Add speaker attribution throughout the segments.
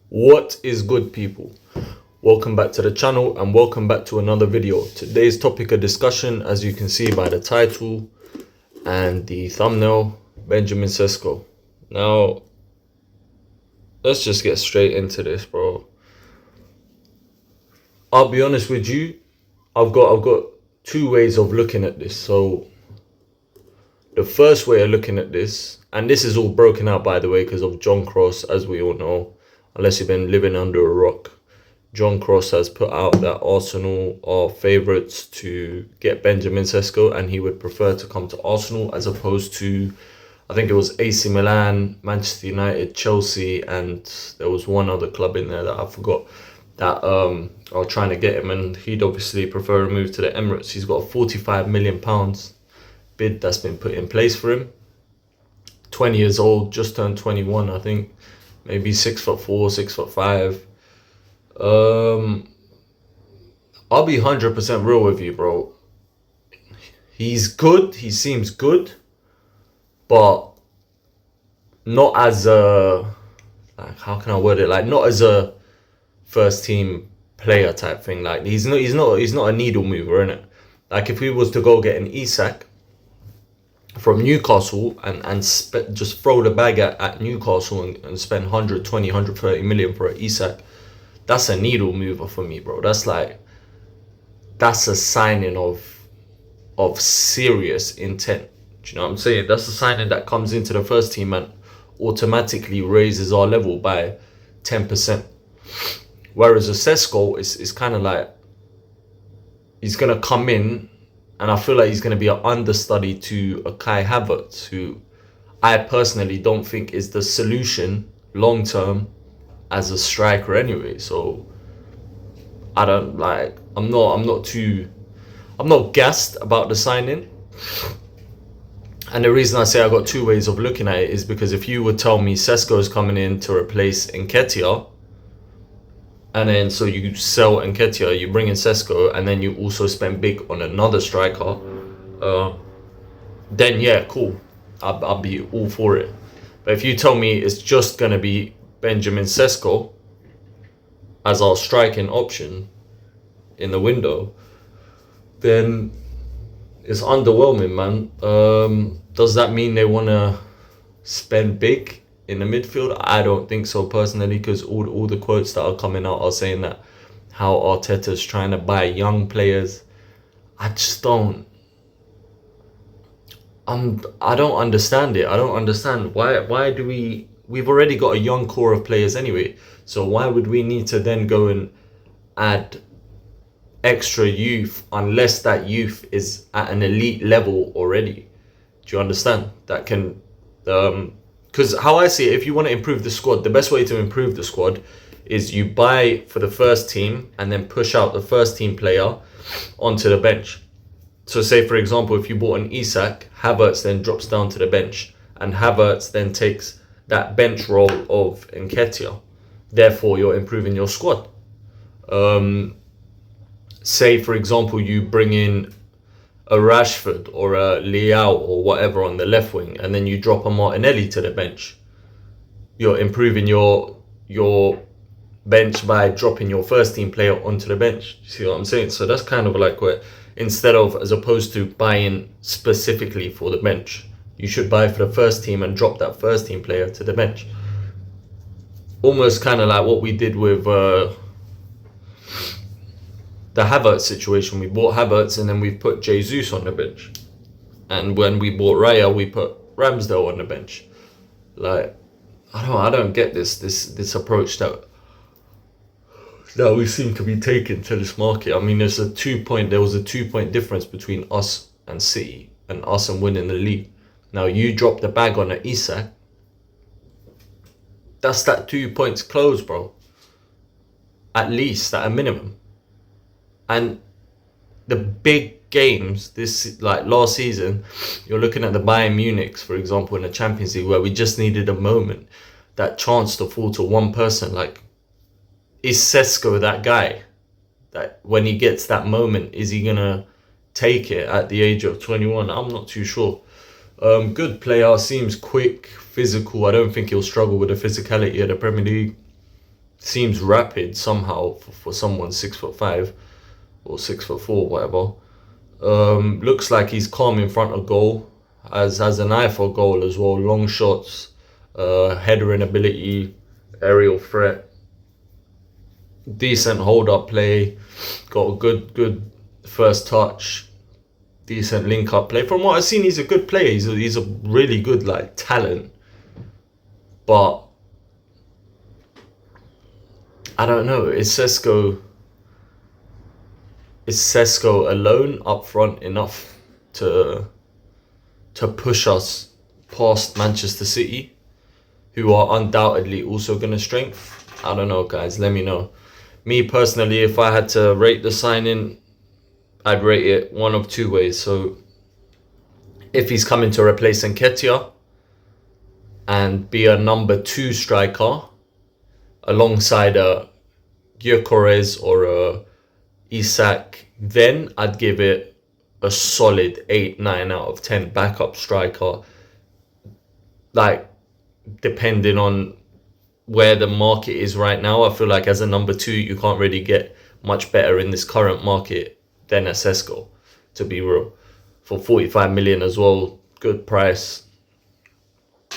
Speaker 1: What is good, people? Welcome back to the channel and welcome back to another video. Today's topic of discussion, as you can see by the title and the thumbnail, Benjamin Sesko. Now, let's just get straight into this, bro. I'll be honest with you, I've got two ways of looking at this. So the first way of looking at this, and this is all broken out, by the way, because of John Cross, as we all know, unless you've been living under a rock. John Cross has put out that Arsenal are favourites to get Benjamin Sesko, and he would prefer to come to Arsenal as opposed to, I think it was AC Milan, Manchester United, Chelsea, and there was one other club in there that I forgot that are trying to get him, and he'd obviously prefer a move to the Emirates. He's got a £45 million bid that's been put in place for him. 20 years old, just turned 21, I think. Maybe 6'4", 6'5". I'll be 100% real with you, bro. He's good. He seems good, but not as a, like, how can I word it? Like, not as a first team player type thing. Like, he's not a needle mover, innit? Like, if we was to go get an Isak from Newcastle and just throw the bag at Newcastle and spend 120, 130 million for an Isak, that's a needle mover for me, bro. That's a signing of serious intent. Do you know what I'm saying? That's a signing that comes into the first team and automatically raises our level by 10%. Whereas a Sesko is kind of like, he's going to come in, and I feel like he's going to be an understudy to a Kai Havertz, who I personally don't think is the solution long term as a striker anyway. So I don't like. I'm not gassed about the signing. And the reason I say I got two ways of looking at it is because if you would tell me Sesko is coming in to replace Nketiah, and then so you sell Nketiah, you bring in Sesko, and then you also spend big on another striker, then yeah, cool. I'll be all for it. But if you tell me it's just going to be Benjamin Sesko as our striking option in the window, then it's underwhelming, man. Does that mean they want to spend big in the midfield? I don't think so personally, because all the quotes that are coming out are saying that how Arteta's trying to buy young players. I just don't. I don't understand it. I don't understand why do we've already got a young core of players anyway. So why would we need to then go and add extra youth unless that youth is at an elite level already? Do you understand? That can because how I see it, if you want to improve the squad, the best way to improve the squad is you buy for the first team and then push out the first team player onto the bench. So say, for example, if you bought an Isak, Havertz then drops down to the bench, and Havertz then takes that bench role of Nketiah. Therefore, you're improving your squad. Say, for example, you bring in a Rashford or a Leao or whatever on the left wing, and then you drop a Martinelli to the bench. You're improving your bench by dropping your first team player onto the bench. You see what I'm saying? So that's kind of like where, instead of, as opposed to buying specifically for the bench, you should buy for the first team and drop that first team player to the bench. Almost kind of like what we did with the Havertz situation. We bought Havertz and then we put Jesus on the bench, and when we bought Raya, we put Ramsdale on the bench. Like, I don't get this approach that we seem to be taking to this market. I mean, there was a 2-point difference between us and City, and us and winning the league. Now you drop the bag on an Isak, that's that 2 points closed, bro. At least, at a minimum. And the big games this, like last season, you're looking at the Bayern Munichs, for example, in the Champions League, where we just needed a moment, that chance to fall to one person. Like, is Sesko that guy that when he gets that moment, is he gonna take it at the age of 21? I'm not too sure. Good player, seems quick, physical. I don't think he'll struggle with the physicality of the Premier League. seems rapid somehow for someone 6'5" or 6'4", whatever. Looks like he's calm in front of goal. Has an eye for goal as well. Long shots, headering ability, aerial threat, decent hold up play, got a good first touch, decent link up play. From what I've seen, he's a good player. He's a really good like talent, but I don't know. Is Sesko alone up front enough to push us past Manchester City, who are undoubtedly also going to strengthen? I don't know, guys. Let me know. Me personally, if I had to rate the signing, I'd rate it one of two ways. So if he's coming to replace Nketiah and be a number 2 striker alongside a Gyökeres or a Isak, then I'd give it a solid 8-9 out of 10 backup striker. Like, depending on where the market is right now, I feel like as a number 2, you can't really get much better in this current market than a Sesko, to be real. For 45 million as well, good price.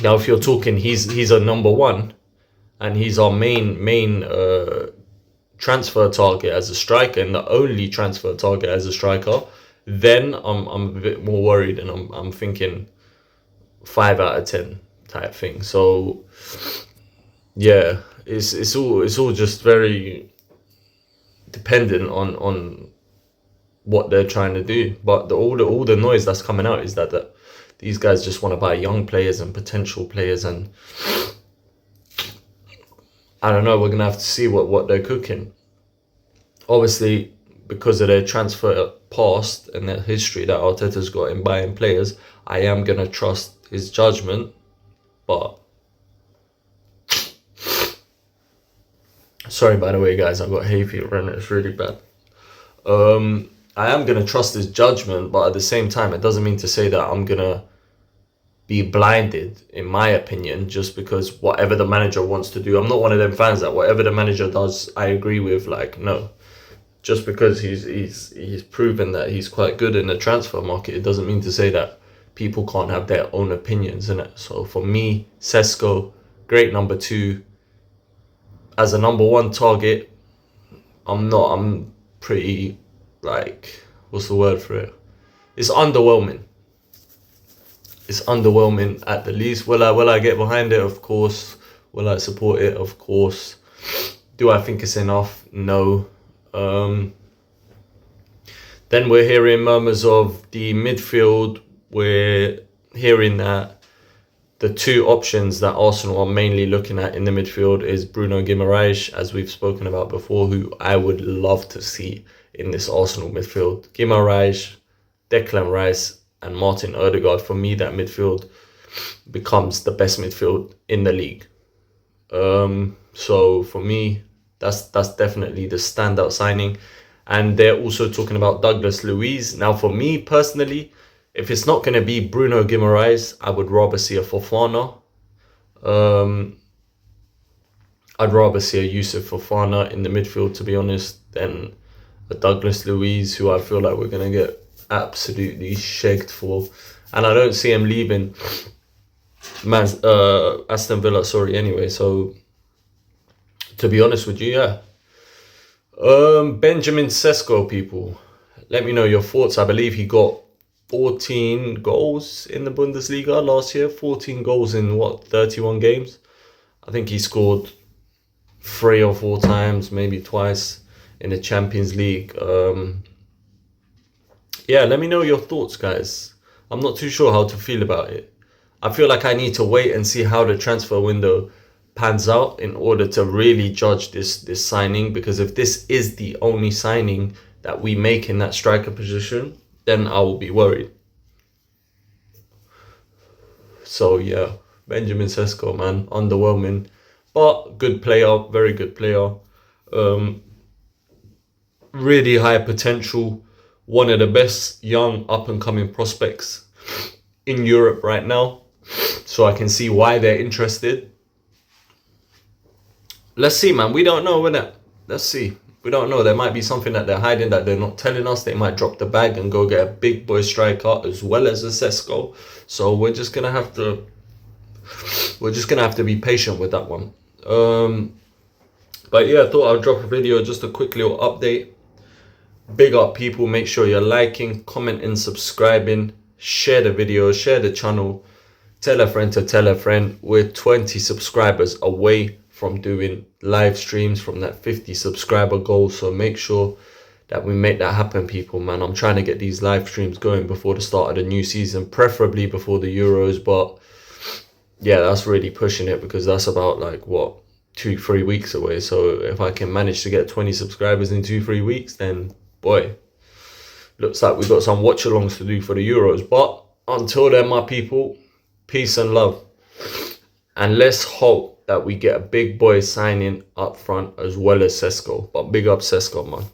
Speaker 1: Now, if you're talking, he's a number 1, and he's our main transfer target as a striker, and the only transfer target as a striker, then I'm a bit more worried, and I'm thinking 5 out of 10 type thing. So yeah, it's all just very dependent on what they're trying to do. But all the noise that's coming out is that these guys just want to buy young players and potential players, and I don't know, we're gonna have to see what they're cooking. Obviously, because of their transfer past and their history that Arteta's got in buying players, I am gonna trust his judgment. But sorry, by the way, guys, I've got hay fever and it's really bad. I am gonna trust his judgment, but at the same time, it doesn't mean to say that I'm gonna be blinded, in my opinion, just because whatever the manager wants to do. I'm not one of them fans that whatever the manager does, I agree with. Like, no, just because he's proven that he's quite good in the transfer market, it doesn't mean to say that people can't have their own opinions in it. So for me, Sesko, great number 2. As a number 1 target, I'm pretty, like, what's the word for it? It's underwhelming. It's underwhelming at the least. Will I get behind it? Of course. Will I support it? Of course. Do I think it's enough? No. Then we're hearing murmurs of the midfield. We're hearing that the 2 options that Arsenal are mainly looking at in the midfield is Bruno Guimaraes, as we've spoken about before, who I would love to see in this Arsenal midfield. Guimaraes, Declan Rice, and Martin Odegaard. For me, that midfield becomes the best midfield in the league. So for me, that's definitely the standout signing. And they're also talking about Douglas Luiz. Now, for me personally, if it's not going to be Bruno Guimaraes, I would rather see a Fofana. I'd rather see a Yusuf Fofana in the midfield, to be honest, than a Douglas Luiz, who I feel like we're going to get absolutely shagged for. And I don't see him leaving Aston Villa, anyway. So, to be honest with you, yeah. Benjamin Sesko, people. Let me know your thoughts. I believe he got 14 goals in the Bundesliga last year. 14 goals in, 31 games? I think he scored 3 or 4 times, maybe twice, in the Champions League. Yeah, let me know your thoughts, guys. I'm not too sure how to feel about it. I feel like I need to wait and see how the transfer window pans out in order to really judge this signing, because if this is the only signing that we make in that striker position, then I will be worried. So yeah, Benjamin Sesko, man, underwhelming, but good player, very good player. Really high potential, one of the best young up-and-coming prospects in Europe right now. So I can see why they're interested. let's see, man. We don't know, innit? Let's see. We don't know. There might be something that they're hiding that they're not telling us. They might drop the bag and go get a big boy striker as well as a Sesko. So we're just gonna have to be patient with that one. But yeah, I thought I'd drop a video, just a quick little update. Big up people. Make sure you're liking, commenting, subscribing, share the video, share the channel, tell a friend to tell a friend. We're 20 subscribers away from doing live streams from that 50 subscriber goal. So make sure that we make that happen, people, man. I'm trying to get these live streams going before the start of the new season, preferably before the Euros. But yeah, that's really pushing it, because that's about like what, 2-3 weeks away. So if I can manage to get 20 subscribers in 2-3 weeks, then boy, looks like we've got some watch alongs to do for the Euros. But until then, my people, peace and love, and let's hope that we get a big boy signing up front as well as Sesko. But big up Sesko, man.